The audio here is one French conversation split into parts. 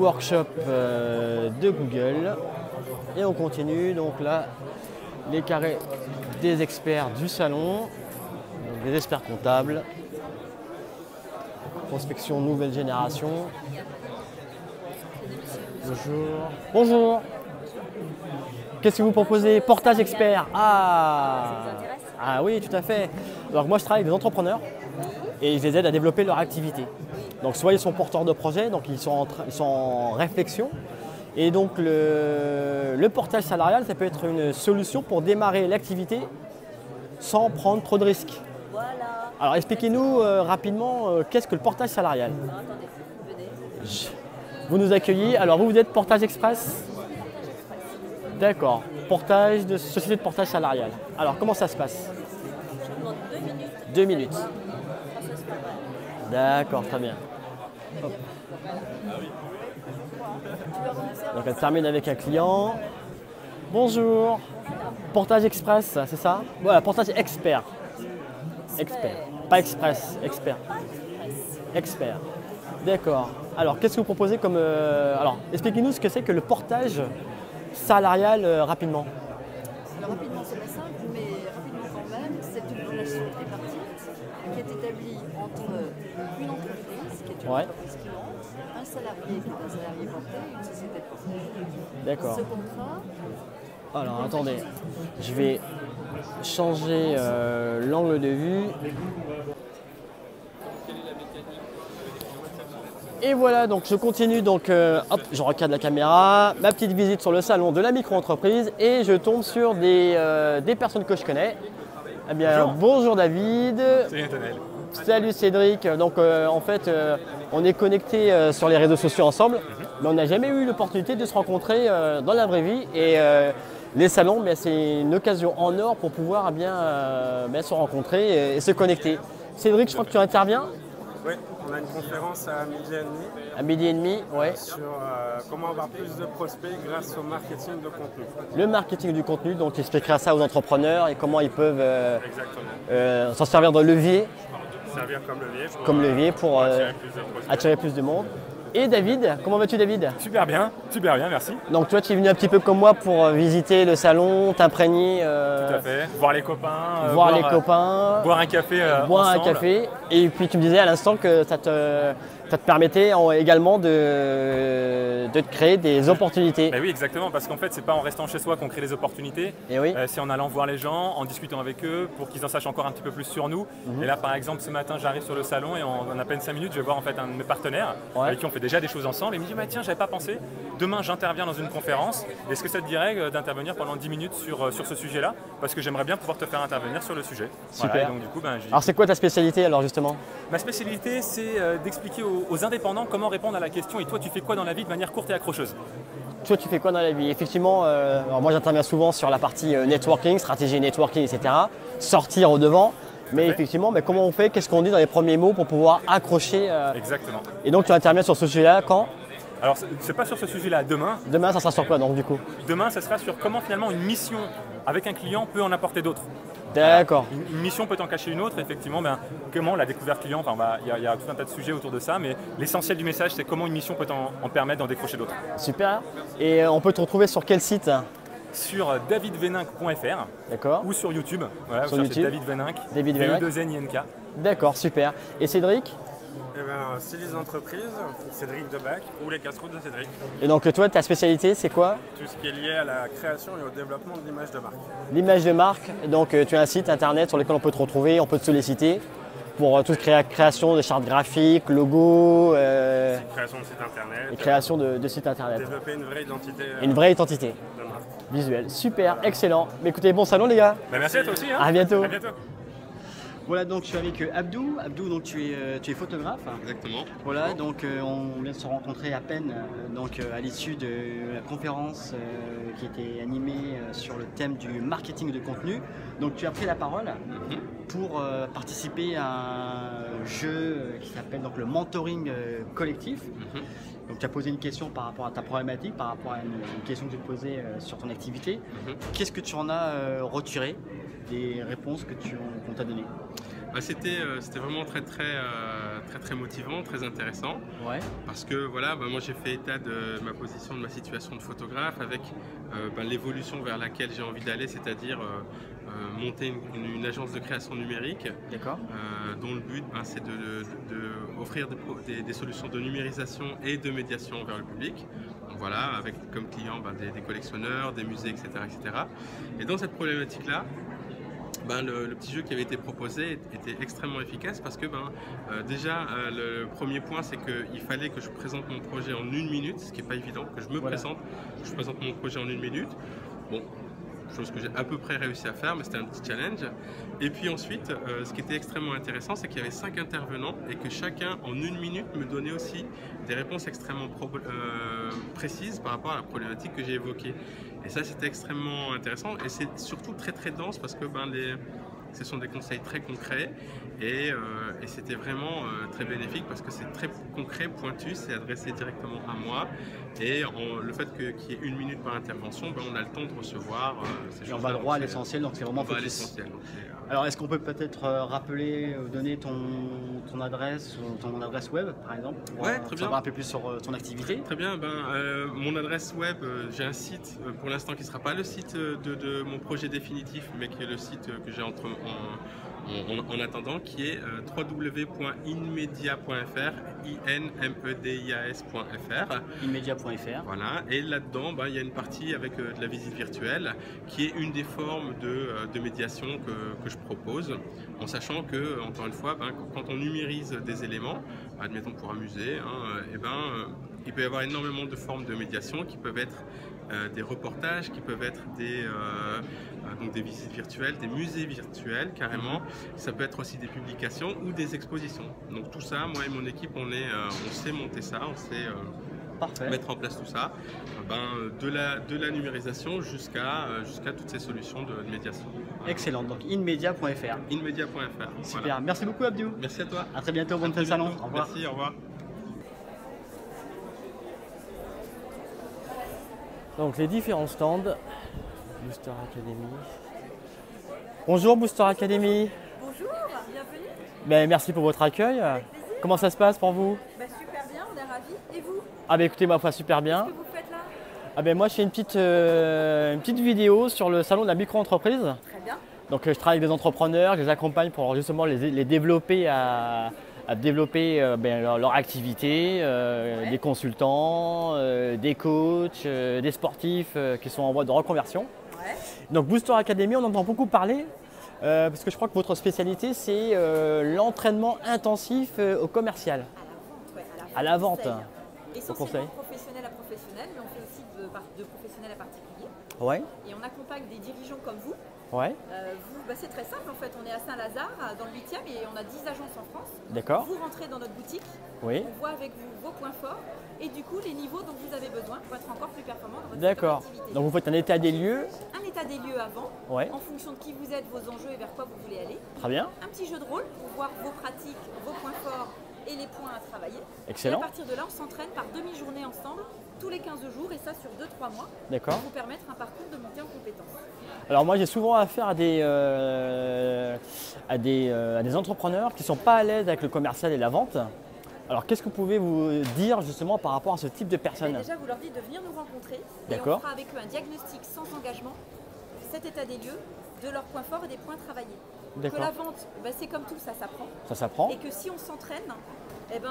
workshop de Google. Et on continue donc là, les carrés des experts du salon, donc des experts comptables. Prospection nouvelle génération. Bonjour. Bonjour. Qu'est-ce que vous proposez? Portage expert. Ah oui, tout à fait. Donc moi je travaille avec des entrepreneurs et je les aide à développer leur activité. Donc soit ils sont porteurs de projets, donc ils sont en réflexion. Et donc le portage salarial, ça peut être une solution pour démarrer l'activité sans prendre trop de risques. Voilà. Alors expliquez-nous rapidement qu'est-ce que le portage salarial. Attendez, venez. Vous nous accueillez. Alors vous êtes Portage Express? D'accord. Portage de société de portage salarial. Alors comment ça se passe? Je vous demande 2 minutes. 2 minutes. Françoise Forêt. D'accord, très bien. Hop. Donc elle termine avec un client. Bonjour. Portage Express, c'est ça? Voilà, portage expert. Expert. Pas express, expert. Expert. D'accord. Alors, qu'est-ce que vous proposez comme... Alors, expliquez-nous ce que c'est que le portage salarial rapidement. Alors, rapidement, c'est pas simple, mais rapidement quand même, c'est une relation tripartite qui est établie entre une entreprise, qui est une entreprise qui monte, un salarié qui est un salarié porté et une société de portage. D'accord. Ce contrat... Alors, attendez. Je vais changer l'angle de vue. Et voilà, donc je continue, donc hop, je recadre la caméra, ma petite visite sur le salon de la micro-entreprise et je tombe sur des personnes que je connais. Eh bien, bonjour David. Salut Antonel. Salut Cédric. Donc en fait, on est connectés sur les réseaux sociaux ensemble, mais on n'a jamais eu l'opportunité de se rencontrer dans la vraie vie. Et les salons, c'est une occasion en or pour pouvoir se rencontrer et se connecter. Cédric, je crois que tu interviens. Oui, on a une conférence à 12h30. À 12h30, ouais. Sur comment avoir plus de prospects grâce au marketing de contenu. Le marketing du contenu, donc tu expliqueras ça aux entrepreneurs et comment ils peuvent s'en servir de levier. Servir comme levier pour attirer plus de monde. Et David, comment vas-tu David? Super bien, merci. Donc toi tu es venu un petit peu comme moi pour visiter le salon, t'imprégner. Tout à fait, voir les copains. Boire un café boire ensemble. Un café. Et puis tu me disais à l'instant que ça te permettait également de te créer des opportunités. Oui, exactement, parce qu'en fait, c'est pas en restant chez soi qu'on crée des opportunités. Et oui. C'est en allant voir les gens, en discutant avec eux, pour qu'ils en sachent encore un petit peu plus sur nous. Et là, par exemple, ce matin, j'arrive sur le salon et en à peine 5 minutes, je vais voir en fait un de mes partenaires avec qui on fait déjà des choses ensemble. Et il me dit, tiens, j'avais pas pensé. Demain, j'interviens dans une conférence. Est-ce que ça te dirait d'intervenir pendant 10 minutes sur ce sujet-là? Parce que j'aimerais bien pouvoir te faire intervenir sur le sujet. Super. Voilà, donc, du coup, alors, c'est quoi ta spécialité alors justement? Ma spécialité, c'est d'expliquer aux indépendants comment répondre à la question. Et toi, tu fais quoi dans la vie de manière courte et accrocheuse? Toi, tu fais quoi dans la vie? Effectivement, alors moi j'interviens souvent sur la partie networking, stratégie networking, etc. Sortir au devant. Mais effectivement, comment on fait? Qu'est-ce qu'on dit dans les premiers mots pour pouvoir accrocher Exactement. Et donc tu interviens sur ce sujet-là quand? Alors, c'est pas sur ce sujet-là. Demain, ça sera sur quoi donc du coup? Demain, ça sera sur comment finalement une mission avec un client peut en apporter d'autres. D'accord. Une mission peut en cacher une autre, effectivement. Comment la découverte client, il y a tout un tas de sujets autour de ça, mais l'essentiel du message, c'est comment une mission peut en permettre d'en décrocher d'autres. Super. Et on peut te retrouver sur quel site? Sur davidveninck.fr. D'accord. Ou sur YouTube. Voilà, sur YouTube. David Veninck. V2NINK. D'accord, super. Et Cédric? Styliste d'entreprise, Cédric Debac, ou les casse-croûtes de Cédric. Et donc toi, ta spécialité, c'est quoi? Tout ce qui est lié à la création et au développement de l'image de marque. L'image de marque, donc tu as un site internet sur lequel on peut te retrouver, on peut te solliciter pour toute création de chartes graphiques, logos, création de site internet. Et création de sites internet. Développer une vraie identité. Une vraie identité. De marque. Visuelle. Super, excellent. Mais écoutez, bon salon les gars. Merci à toi aussi. À bientôt. À bientôt. Voilà, donc je suis avec Abdou. Abdou, donc tu es photographe. Exactement. Voilà, donc on vient de se rencontrer à peine à l'issue de la conférence qui était animée sur le thème du marketing de contenu. Donc tu as pris la parole pour participer à un jeu qui s'appelle donc le mentoring collectif. Donc tu as posé une question par rapport à ta problématique, par rapport à une question que tu te posais sur ton activité. Qu'est-ce que tu en as retiré des réponses qu'on t'a données? C'était vraiment très très motivant, très intéressant. Ouais. Parce que voilà, moi j'ai fait état de ma position, de ma situation de photographe avec l'évolution vers laquelle j'ai envie d'aller, c'est-à-dire monter une agence de création numérique. D'accord. Dont le but c'est d'offrir des solutions de numérisation et de médiation vers le public. Donc voilà, avec comme clients des collectionneurs, des musées, etc., etc. Et dans cette problématique-là, le petit jeu qui avait été proposé était extrêmement efficace parce que déjà le premier point c'est qu'il fallait que je présente mon projet en 1 minute, ce qui n'est pas évident, que je me présente, que je présente mon projet en 1 minute. Bon, chose que j'ai à peu près réussi à faire, mais c'était un petit challenge. Et puis ensuite, ce qui était extrêmement intéressant, c'est qu'il y avait 5 intervenants et que chacun, en 1 minute, me donnait aussi des réponses extrêmement précises par rapport à la problématique que j'ai évoquée. Et ça, c'était extrêmement intéressant et c'est surtout très dense parce que ce sont des conseils très concrets et c'était vraiment très bénéfique parce que c'est très concret, pointu, c'est adressé directement à moi et le fait qu'il y ait 1 minute par intervention, on a le temps de recevoir ces choses-là. On va droit à l'essentiel, donc c'est vraiment focus. L'essentiel. Alors est-ce qu'on peut peut-être rappeler, donner ton adresse ou ton adresse web par exemple pour très bien. savoir un peu plus sur ton activité? Très bien, mon adresse web, j'ai un site pour l'instant qui ne sera pas le site de mon projet définitif mais qui est le site que j'ai en attendant, qui est www.inmedia.fr, inmedias.fr. Inmedia.fr. Voilà, et là-dedans, il y a une partie avec de la visite virtuelle, qui est une des formes de médiation que je propose, en sachant que, encore une fois, quand on numérise des éléments, admettons pour un musée, il peut y avoir énormément de formes de médiation qui peuvent être des reportages, qui peuvent être donc des visites virtuelles, des musées virtuels carrément. Ça peut être aussi des publications ou des expositions. Donc tout ça, moi et mon équipe, on sait monter ça, on sait mettre en place tout ça, de la numérisation jusqu'à toutes ces solutions de médiation. Voilà. Excellent, donc inmedia.fr. Inmedia.fr. Super, voilà. Merci beaucoup Abdiou. Merci à toi. À très bientôt, bonne fin de salon. Au revoir. Merci, au revoir. Donc les différents stands, Booster Academy. Bonjour Booster Academy. Bonjour, bienvenue. Merci pour votre accueil. Comment ça se passe pour vous? Super bien, on est ravis. Et vous? Écoutez, ma foi, super bien. Qu'est-ce que vous faites là? Moi je fais une petite vidéo sur le salon de la micro-entreprise. Très bien. Donc je travaille avec des entrepreneurs, je les accompagne pour justement les développer à développer leur activité, des consultants, des coachs, des sportifs qui sont en voie de reconversion. Ouais. Donc Booster Academy, on entend beaucoup parler parce que je crois que votre spécialité c'est l'entraînement intensif au commercial. À la vente. Essentiellement professionnel à professionnel, mais on fait aussi de professionnel à particulier. Ouais. Et on accompagne des dirigeants comme vous. Ouais. C'est très simple en fait, on est à Saint-Lazare, dans le 8e, et on a 10 agences en France. D'accord. Vous rentrez dans notre boutique, oui. On voit avec vous vos points forts et du coup les niveaux dont vous avez besoin pour être encore plus performant dans votre D'accord. activité. Donc vous faites un état des lieux. Un état des lieux avant, ouais. En fonction de qui vous êtes, vos enjeux et vers quoi vous voulez aller. Très bien. Un petit jeu de rôle pour voir vos pratiques, vos points forts et les points à travailler. Excellent. Et à partir de là, on s'entraîne par demi-journée ensemble tous les 15 jours et ça sur 2-3 mois. D'accord. Pour vous permettre un parcours de montée en compétences. Alors moi j'ai souvent affaire à des entrepreneurs qui ne sont pas à l'aise avec le commercial et la vente. Alors qu'est-ce que vous pouvez vous dire justement par rapport à ce type de personnes? Déjà vous leur dites de venir nous rencontrer. D'accord. Et on fera avec eux un diagnostic sans engagement, cet état des lieux, de leurs points forts et des points travaillés. Que la vente, c'est comme tout, ça s'apprend. Ça s'apprend. Et que si on s'entraîne,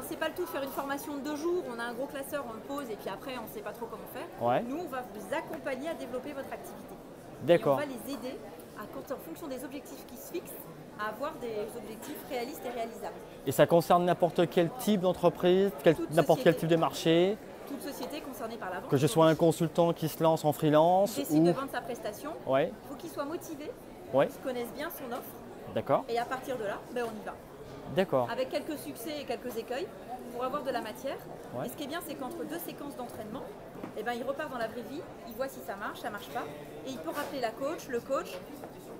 c'est pas le tout de faire une formation de 2 jours, on a un gros classeur, on le pose et puis après on ne sait pas trop comment faire. Ouais. Nous on va vous accompagner à développer votre activité. D'accord. Et on va les aider en fonction des objectifs qui se fixent, à avoir des objectifs réalistes et réalisables. Et ça concerne n'importe quel type d'entreprise, n'importe quel type de marché? Toute société concernée par la vente. Que je sois un consultant qui se lance en freelance qui décide de vendre sa prestation, ouais. Il faut qu'il soit motivé, ouais. qu'il connaisse bien son offre. D'accord. Et à partir de là, on y va. D'accord. Avec quelques succès et quelques écueils pour avoir de la matière. Ouais. Et ce qui est bien, c'est qu'entre 2 séquences d'entraînement, il repart dans la vraie vie, il voit si ça marche pas. Et il peut rappeler la coach, le coach.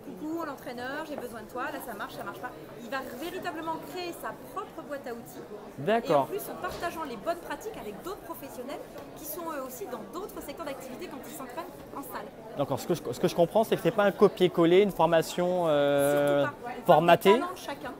Coucou, l'entraîneur, j'ai besoin de toi, là ça marche pas. Il va véritablement créer sa propre boîte à outils. D'accord. Et en plus, en partageant les bonnes pratiques avec d'autres professionnels qui sont eux aussi dans d'autres secteurs d'activité quand ils s'entraînent en salle. Donc ce que je comprends, c'est que ce n'est pas un copier-coller, une formation formatée. Chacun.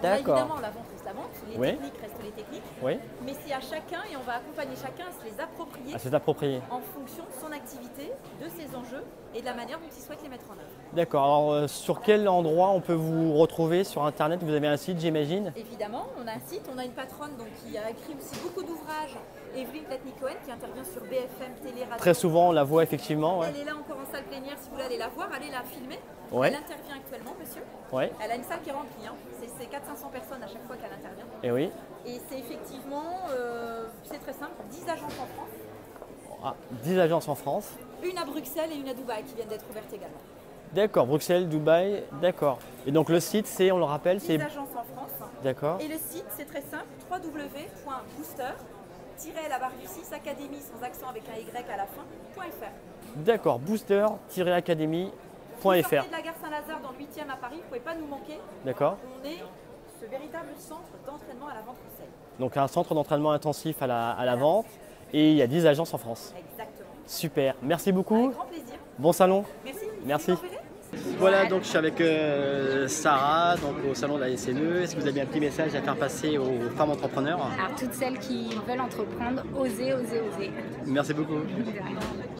D'accord. Évidemment, la vente reste la vente, Les Oui. techniques restent les techniques, Oui. mais c'est à chacun et on va accompagner chacun à se les approprier Ah, c'est approprié. en fonction de son activité, de ses enjeux et de la manière dont il souhaite les mettre en œuvre. D'accord. Alors, sur quel endroit on peut vous retrouver sur Internet? Vous avez un site, j'imagine? Évidemment, on a un site, on a une patronne donc, qui a écrit aussi beaucoup d'ouvrages, Evelyne Platnik-Cohen, qui intervient sur BFM, télé, radio. Très souvent, on la voit effectivement. Ouais. Elle est là encore en salle plénière, si vous voulez aller la voir, allez la filmer. Ouais. Elle intervient actuellement, monsieur. Ouais. Elle a une salle qui est remplie, hein. C'est 400-500 personnes à chaque fois qu'elle intervient. Et oui. Et c'est effectivement, c'est très simple, 10 agences en France, Ah, 10 agences en France. une à Bruxelles et une à Dubaï qui viennent d'être ouvertes également. D'accord. Bruxelles, Dubaï. D'accord. Et donc le site, c'est, on le rappelle, 10 c'est. agences en France. D'accord. Et le site, c'est très simple, www.booster-académie sans accent avec un Y à la fin.fr. D'accord. Booster-academy.fr. Vous sortez de la gare Saint-Lazare dans le 8e à Paris, vous ne pouvez pas nous manquer. D'accord. On est ce véritable centre d'entraînement à la vente conseil. Donc un centre d'entraînement intensif à la vente. Et il y a 10 agences en France. Exactement. Super. Merci beaucoup. Avec grand plaisir. Bon salon. Merci. Merci. Vous m'enverrez ? Voilà, donc je suis avec Sarah, donc au salon de la SNE. Est-ce que vous avez un petit message à faire passer aux femmes entrepreneurs? Alors toutes celles qui veulent entreprendre, oser, oser, oser. Merci beaucoup. De rien.